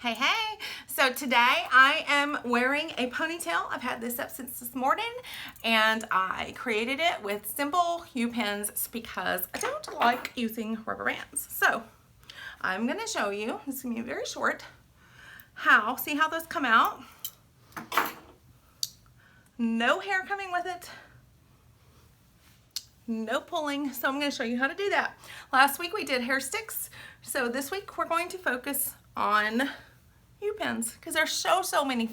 Hey, hey! So today I am wearing a ponytail. I've had this up since this morning and I created it with simple Upins because I don't like using rubber bands. So I'm going to show you, this is going to be very short, see how those come out. No hair coming with it. No pulling, so I'm going to show you how to do that. Last week we did hair sticks, so this week we're going to focus on Upins because there's so many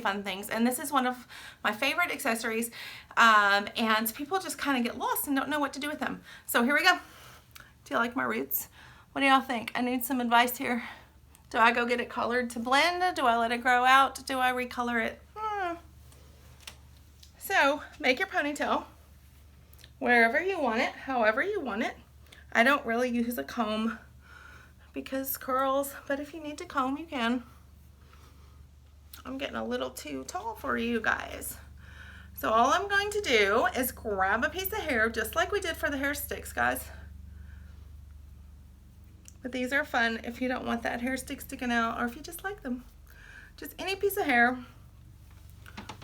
fun things, and this is one of my favorite accessories, and people just kind of get lost and don't know what to do with them. So here we go. Do you like my roots? What do y'all think? I need some advice here. Do I go get it colored to blend? Do I let it grow out? Do I recolor it? So make your ponytail wherever you want it, however you want it. I don't really use a comb because curls, but if you need to comb, you can. I'm getting a little too tall for you guys. So all I'm going to do is grab a piece of hair, just like we did for the hair sticks, guys. But these are fun if you don't want that hair stick sticking out, or if you just like them. Just any piece of hair,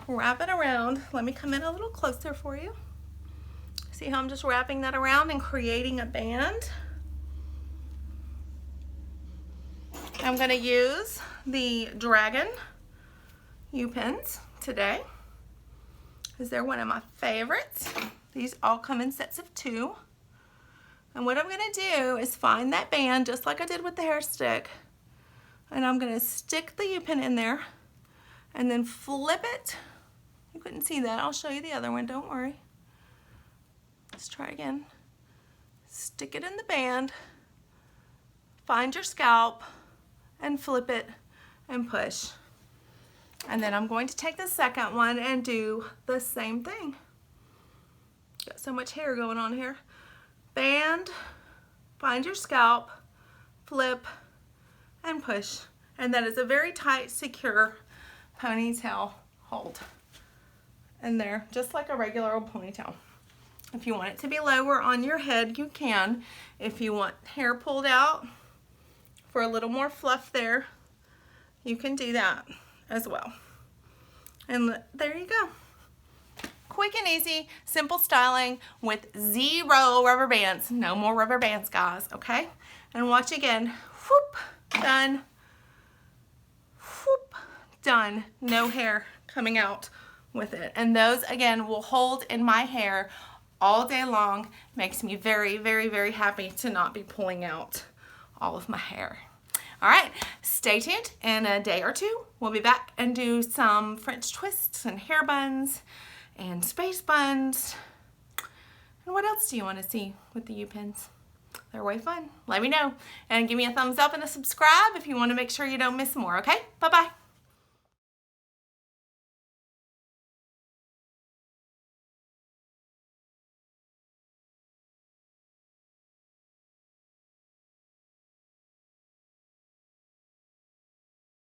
wrap it around. Let me come in a little closer for you. See how I'm just wrapping that around and creating a band? I'm going to use the Dragon Upins today because they're one of my favorites. These all come in sets of 2. And what I'm going to do is find that band just like I did with the hair stick. And I'm going to stick the Upin in there and then flip it. You couldn't see that. I'll show you the other one. Don't worry. Let's try again. Stick it in the band. Find your scalp and flip it and push. And then I'm going to take the second one and do the same thing. Got so much hair going on here. Band, find your scalp, flip, and push. And that is a very tight, secure ponytail hold. And there, just like a regular old ponytail. If you want it to be lower on your head, you can. If you want hair pulled out for a little more fluff there, you can do that as well. And there you go. Quick and easy, simple styling with 0 rubber bands. No more rubber bands, guys, okay? And watch again. Whoop, done. Whoop, done. No hair coming out with it. And those, again, will hold in my hair all day long. Makes me very, very, very happy to not be pulling out all of my hair. All right, stay tuned. In a day or 2, we'll be back and do some French twists and hair buns and space buns. And what else do you want to see with the Upins? They're way fun. Let me know. And give me a thumbs up and a subscribe if you want to make sure you don't miss more, okay? Bye-bye.